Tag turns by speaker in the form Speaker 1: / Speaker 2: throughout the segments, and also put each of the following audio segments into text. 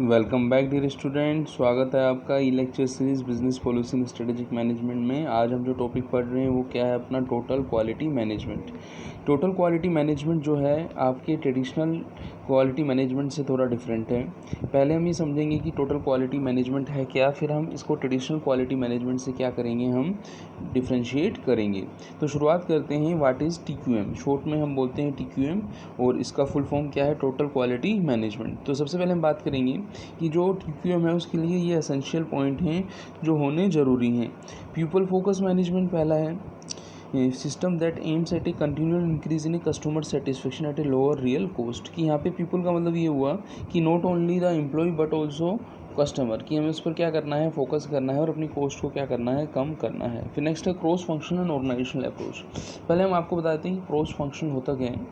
Speaker 1: Welcome back dear student. स्वागत है आपका e lecture series business policy and strategic management में। आज हम जो टॉपिक पढ़ रहे हैं वो क्या है अपना total quality management. Total quality management जो है आपके ट्रेडिशनल क्वालिटी मैनेजमेंट से थोड़ा डिफरेंट है। पहले हम ये समझेंगे कि टोटल क्वालिटी मैनेजमेंट है क्या, फिर हम इसको ट्रेडिशनल क्वालिटी मैनेजमेंट से क्या करेंगे, हम डिफ्रेंशिएट करेंगे। तो शुरुआत करते हैं, व्हाट इज़ TQM। शॉर्ट में हम बोलते हैं TQM और इसका फुल फॉर्म क्या है, टोटल क्वालिटी मैनेजमेंट। तो सबसे पहले हम बात करेंगे कि जो TQM है उसके लिए ये एसेंशियल पॉइंट हैं जो होने ज़रूरी हैं। पीपल फोकस मैनेजमेंट पहला है, system that aims at a continual increase in a customer satisfaction at a lower real cost. कि यहाँ पे पीपल का मतलब ये हुआ कि not only the employ but also customer, कि हमें उस पर क्या करना है, फोकस करना है और अपनी कॉस्ट को क्या करना है, कम करना है। फिर नेक्स्ट है क्रॉस फंक्शनल ऑर्गेनाइजेशनल अप्रोच। पहले हम आपको बताते हैं कि क्रॉस फंक्शन होता क्या है,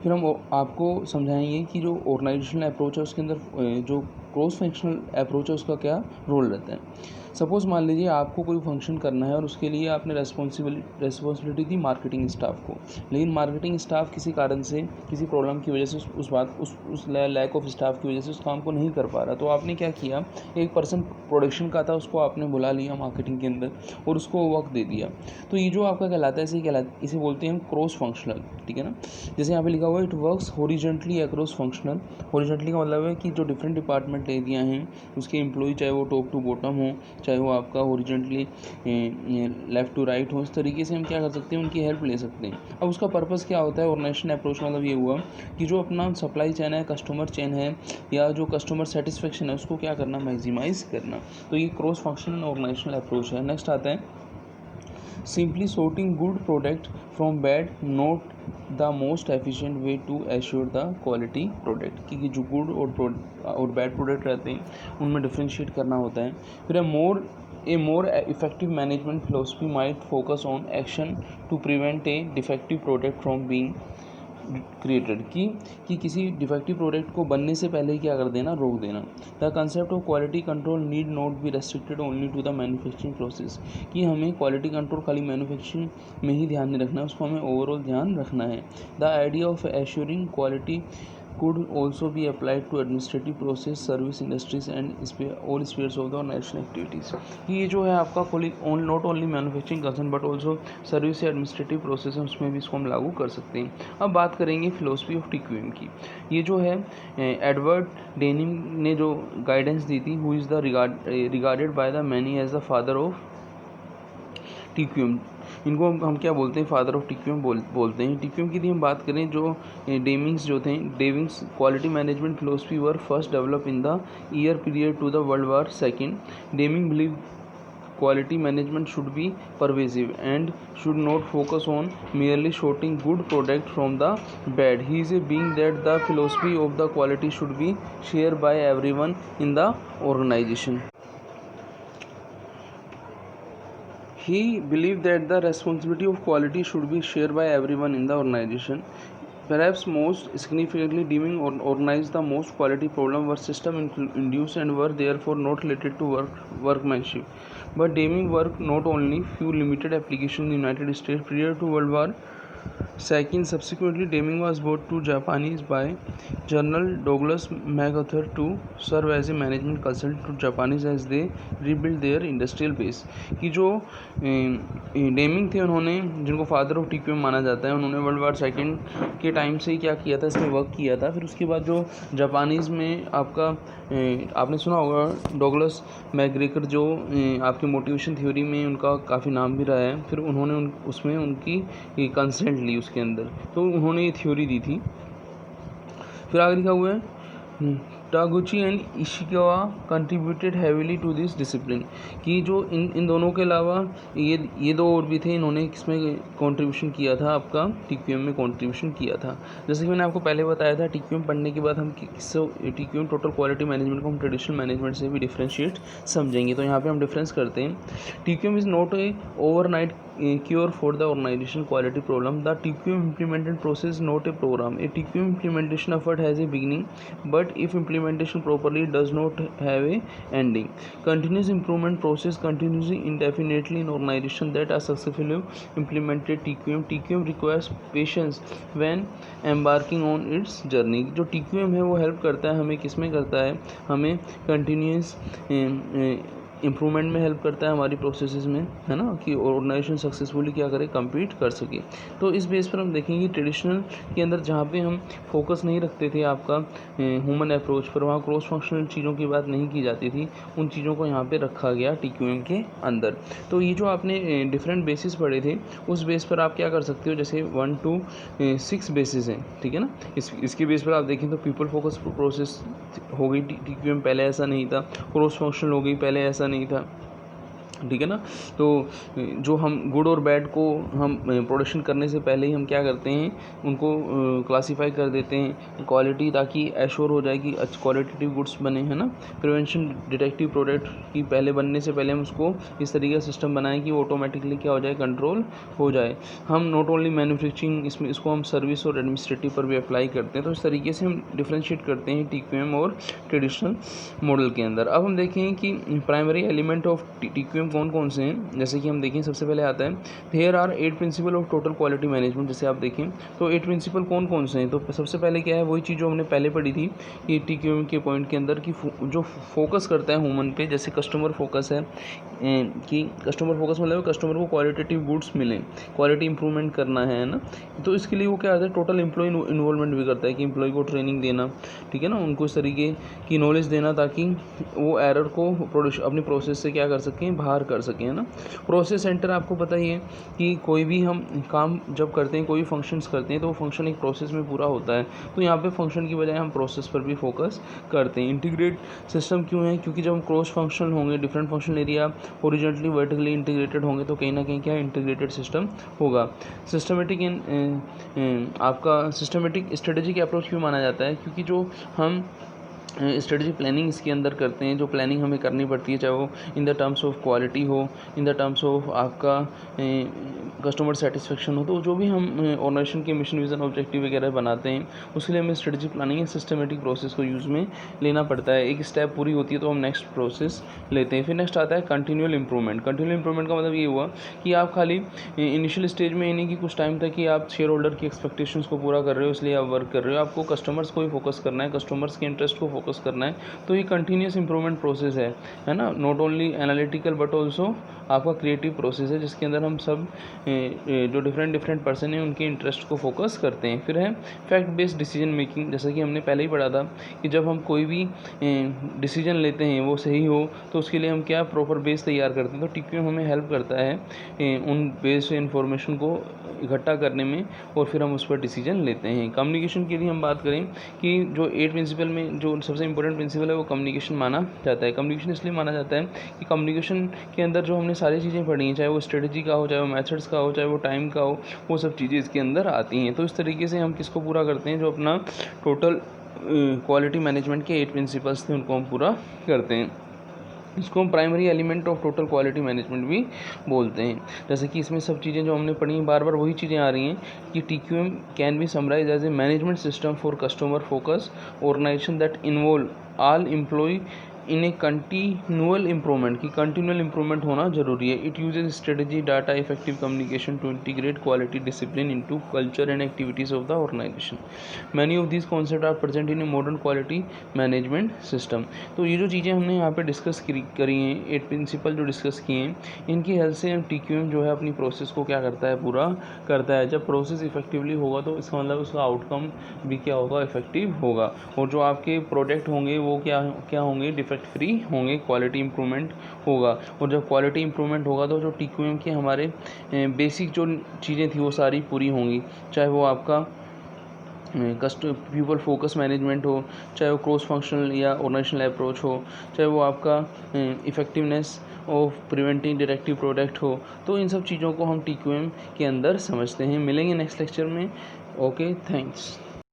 Speaker 1: फिर हम आपको समझाएंगे कि जो ऑर्गेनाइजेशनल अप्रोच है उसके अंदर जो क्रॉस फंक्शनल अप्रोच है उसका क्या रोल रहता है। सपोज़ मान लीजिए आपको कोई फंक्शन करना है और उसके लिए आपने रेस्पॉन्सिबिलिटी दी मार्केटिंग स्टाफ को, लेकिन मार्केटिंग स्टाफ किसी कारण से, किसी प्रॉब्लम की वजह से उस लैक ऑफ स्टाफ की वजह से उस काम को नहीं कर पा रहा। तो आपने क्या किया, एक पर्सन प्रोडक्शन का था उसको आपने बुला लिया मार्केटिंग के अंदर और उसको वर्क दे दिया। तो ये जो आपका कहलाता है, इसे बोलते हैं हम क्रॉस फंक्शनल। ठीक है ना। जैसे यहाँ पे लिखा हुआ है, it works horizontally across functional. Horizontally का मतलब है कि जो डिफरेंट डिपार्टमेंट एरिया हैं उसके एम्प्लॉय, चाहे वो टॉप टू बॉटम हो, चाहे वो आपका हॉरिजॉन्टली लेफ़्ट टू राइट हो, इस तरीके से हम क्या कर सकते हैं, उनकी हेल्प ले सकते हैं। अब उसका पर्पज़ क्या होता है, ऑर्गेनाइजेशन अप्रोच मतलब ये हुआ कि जो अपना सप्लाई चेन है, कस्टमर चेन है, या जो कस्टमर सेटिस्फेक्शन है उसको क्या करना, मैक्सिमाइज़ करना। तो ये क्रॉस फंक्शनल ऑर्गेनाइजेशनल अप्रोच है। नेक्स्ट आता है simply sorting good product from bad, not the most efficient way to assure the quality product। क्योंकि जो गुड और बैड प्रोडक्ट रहते हैं उनमें डिफ्रेंशिएट करना होता है। फिर a more effective management philosophy might focus on action to prevent a defective product from being created. कि किसी डिफेक्टिव प्रोडक्ट को बनने से पहले ही क्या कर देना, रोक देना। The concept of quality control need not be restricted only to the manufacturing process. कि हमें क्वालिटी कंट्रोल खाली मैन्युफैक्चरिंग में ही ध्यान नहीं रखना है, उसको हमें ओवरऑल ध्यान रखना है। The idea of assuring quality could also be applied to administrative process, service industries and all spheres of the national activities। ये जो है आपका not only manufacturing concern but also service या एडमिनिस्ट्रेटिव प्रोसेस है, उसमें भी इसको हम लागू कर सकते हैं। अब बात करेंगे फिलोसफी ऑफ TQM की। ये जो है एडवर्ड डेनिंग ने जो गाइडेंस दी थी, who is the regarded by the many as the father of TQM। इनको हम क्या बोलते हैं, फादर ऑफ TQM बोलते हैं। TQM की यदि हम बात करें, जो Deming's quality management philosophy were first develop in the year period to the world war second. Deming believe quality management should be pervasive and should not focus on merely sorting good product from the bad. He is a being that the philosophy of the quality should be shared by everyone in the organization. He believed that the responsibility of quality should be shared by everyone in the organization. Perhaps most significantly, Deming organized the most quality problems were system induced and were therefore not related to workmanship. But Deming worked not only few limited applications in the United States prior to World War II. Subsequently, Deming was brought to Japanese by General Douglas MacArthur to serve as a management consultant to Japanese as they rebuilt their industrial base। कि जो Deming थे, उन्होंने, जिनको father of TQM माना जाता है, उन्होंने world war second के टाइम से ही क्या किया था, इसमें वर्क किया था। फिर उसके बाद जो जापानीज़ में आपने सुना होगा डॉगलस मैकग्रेगर, जो आपकी मोटिवेशन थ्योरी में उनका काफ़ी नाम भी रहा है। फिर उन्होंने उसमें उनकी कंसेंट ली उसके अंदर, तो उन्होंने ये थ्योरी दी थी। फिर आगे लिखा हुआ है Taguchi and Ishikawa contributed heavily to this discipline. कि जो इन दोनों के अलावा ये दो और भी थे, इन्होंने किसमें कंट्रीब्यूशन किया था, आपका TQM में कंट्रीब्यूशन किया था। जैसे कि मैंने आपको पहले बताया था, TQM पढ़ने के बाद हम TQM टोटल क्वालिटी मैनेजमेंट को हम ट्रेडिशनल मैनेजमेंट से भी डिफ्रेंशिएट समझेंगे। तो यहाँ पर हम डिफरेंस करते हैं। TQM is not a overnight cure for the organization quality problem. The TQM implemented process is not a program. A TQM implementation effort has a beginning, but if implemented implementation properly does not have a ending. Continuous improvement process continues indefinitely in organization that are successfully implemented TQM. TQM requires patience when embarking on its journey. जो TQM है वो help करता है हमें, किस में करता है, हमें कंटिन्यूस इम्प्रूवमेंट में हेल्प करता है हमारी प्रोसेसेस में, है ना, कि ऑर्गेनाइजेशन सक्सेसफुली क्या करे, कम्पीट कर सके। तो इस बेस पर हम देखेंगे ट्रेडिशनल के अंदर जहाँ पे हम फोकस नहीं रखते थे आपका ह्यूमन अप्रोच पर, वहाँ क्रॉस फंक्शनल चीज़ों की बात नहीं की जाती थी, उन चीज़ों को यहाँ पे रखा गया TQM के अंदर। तो ये जो आपने डिफरेंट बेसिस पढ़े थे उस बेस पर आप क्या कर सकते हो, जैसे 1 to 6 बेसिस हैं, ठीक है ना। इसके बेस पर आप देखें तो पीपल फोकस प्रोसेस हो गई TQM, पहले ऐसा नहीं था। क्रॉस फंक्शनल हो गई, पहले ऐसा नहीं था, ठीक है ना। तो जो हम गुड और बैड को हम प्रोडक्शन करने से पहले ही हम क्या करते हैं, उनको क्लासीफाई कर देते हैं क्वालिटी, ताकि एश्योर हो जाए कि क्वालिटेटिव गुड्स बने, है ना। प्रिवेंशन डिटेक्टिव प्रोडक्ट की पहले बनने से पहले हम उसको इस तरीके का सिस्टम बनाएं कि वो ऑटोमेटिकली क्या हो जाए, कंट्रोल हो जाए। हम नॉट ओनली मैन्युफैक्चरिंग, इसको हम सर्विस और एडमिनिस्ट्रेटिव पर भी अप्लाई करते हैं। तो इस तरीके से हम डिफ्रेंशिएट करते हैं TQM और ट्रेडिशनल मॉडल के अंदर। अब हम देखें कि प्राइमरी एलिमेंट ऑफ TQM कौन कौन से हैं। जैसे कि हम देखें, सबसे पहले आता है there are 8 principle of total quality management. जैसे आप देखें तो 8 प्रिंसिपल कौन कौन से हैं। तो सबसे पहले क्या है, वही चीज़ जो हमने पहले पढ़ी थी कि TQM के पॉइंट के अंदर कि जो फोकस करता है ह्यूमन पे, जैसे कस्टमर फोकस है, कि कस्टमर फोकस मतलब कस्टमर को क्वालिटेटिव गुड्स मिले, क्वालिटी इंप्रूवमेंट करना है ना। तो इसके लिए वो क्या करता है, टोटल एम्प्लॉय इन्वॉल्वमेंट भी करता है कि एम्प्लॉय को ट्रेनिंग देना, ठीक है ना, उनको इस तरीके की नॉलेज देना ताकि वो एरर को अपनी प्रोसेस से क्या कर सकें, बाहर कर सकें, है ना। प्रोसेस सेंटर आपको पता ही है कि कोई भी हम काम जब करते हैं, कोई फंक्शंस करते हैं तो वो फंक्शन एक प्रोसेस में पूरा होता है। तो यहाँ पे फंक्शन की बजाय हम प्रोसेस पर भी फोकस करते हैं। इंटीग्रेट सिस्टम क्यों है, क्योंकि जब हम क्रॉस फंक्शनल होंगे, different functional area horizontally vertically integrated होंगे, तो कहीं ना कहीं क्या इंटीग्रेटेड सिस्टम होगा। सिस्टमेटिक आपका सिस्टमेटिक स्ट्रेटेजिक अप्रोच क्यों माना जाता है, क्योंकि जो हम स्ट्रेटजी प्लानिंग इसके अंदर करते हैं, जो प्लानिंग हमें करनी पड़ती है, चाहे वो in the terms of quality हो, इन द टर्म्स ऑफ आपका कस्टमर सेटिस्फेक्शन हो, तो जो भी हम ऑर्गेनाइजेशन के मिशन विजन ऑब्जेक्टिव वगैरह बनाते हैं उसके लिए हमें स्ट्रेटजी प्लानिंग या सिस्टमेटिक प्रोसेस को यूज़ में लेना पड़ता है। एक स्टेप पूरी होती है तो हम नेक्स्ट प्रोसेस लेते हैं। फिर नेक्स्ट आता है कंटिन्यूअल इंप्रूवमेंट। कंटिन्यूअल इंप्रूवमेंट का मतलब ये हुआ कि आप खाली इनिशियल स्टेज में, यानी कि कुछ टाइम तक ही आप शेयर होल्डर की एक्सपेक्टेशंस को पूरा कर रहे हो, इसलिए आप वर्क कर रहे हो, आपको कस्टमर्स को ही फोकस करना है, कस्टमर्स के इंटरेस्ट को फोकस करना है। तो ये कंटिन्यूस इंप्रूवमेंट प्रोसेस है ना। Not only analytical but also आपका क्रिएटिव प्रोसेस है, जिसके अंदर हम सब जो डिफरेंट पर्सन हैं उनके इंटरेस्ट को फोकस करते हैं। फिर है फैक्ट बेस्ड डिसीजन मेकिंग। जैसा कि हमने पहले ही पढ़ा था कि जब हम कोई भी डिसीजन लेते हैं वो सही हो, तो उसके लिए हम क्या प्रॉपर बेस तैयार करते हैं। तो TQM हमें हेल्प करता है उन बेस इन्फॉर्मेशन को इकट्ठा करने में, और फिर हम उस पर डिसीजन लेते हैं। कम्युनिकेशन के लिए हम बात करें कि जो 8 प्रिंसिपल में जो सबसे इंपॉर्टेंट प्रिंसिपल है वो कम्युनिकेशन माना जाता है। कम्युनिकेशन इसलिए माना जाता है कि कम्युनिकेशन के अंदर जो हमने सारी चीज़ें पढ़ी हैं, चाहे वो स्ट्रेटजी का हो, चाहे वो मेथड्स का हो, चाहे वो टाइम का हो, वो सब चीज़ें इसके अंदर आती हैं। तो इस तरीके से हम किसको पूरा करते हैं, जो अपना टोटल क्वालिटी मैनेजमेंट के 8 प्रिंसिपल्स थे उनको हम पूरा करते हैं। इसको हम primary element of total quality management भी बोलते हैं। जैसे कि इसमें सब चीज़ें जो हमने पढ़ी हैं, बार बार वही चीज़ें आ रही हैं कि TQM can be summarise as a management system for customer focus organisation that involve all employ in a continual improvement, की कंटिन्यूअल इंप्रूवमेंट होना जरूरी है। It uses strategy, data, effective communication to integrate quality discipline into culture and activities of the organisation. Many of these concept are present in a modern quality management system. तो ये जो चीज़ें हमने यहाँ पे डिस्कस करी हैं, 8 प्रिंसिपल जो डिस्कस किए हैं, इनकी हेल्प से TQM जो है अपनी प्रोसेस को क्या करता है, पूरा करता है। जब प्रोसेस इफेक्टिवली होगा तो इसका मतलब उसका आउटकम भी क्या होगा, इफेक्टिव होगा। और जो आपके प्रोडक्ट होंगे वो क्या होंगे, डिफेक्ट फ्री होंगे, क्वालिटी इंप्रूवमेंट होगा। और जब क्वालिटी इंप्रूवमेंट होगा तो जो TQM के हमारे बेसिक जो चीज़ें थी वो सारी पूरी होंगी, चाहे वो आपका पीपल फोकस मैनेजमेंट हो, चाहे वो क्रॉस फंक्शनल या ऑर्गेनाइजेशनल अप्रोच हो, चाहे वो आपका effectiveness of preventing detective product हो। तो इन सब चीज़ों को हम TQM के अंदर समझते हैं। मिलेंगे नेक्स्ट लेक्चर में। Okay, thanks.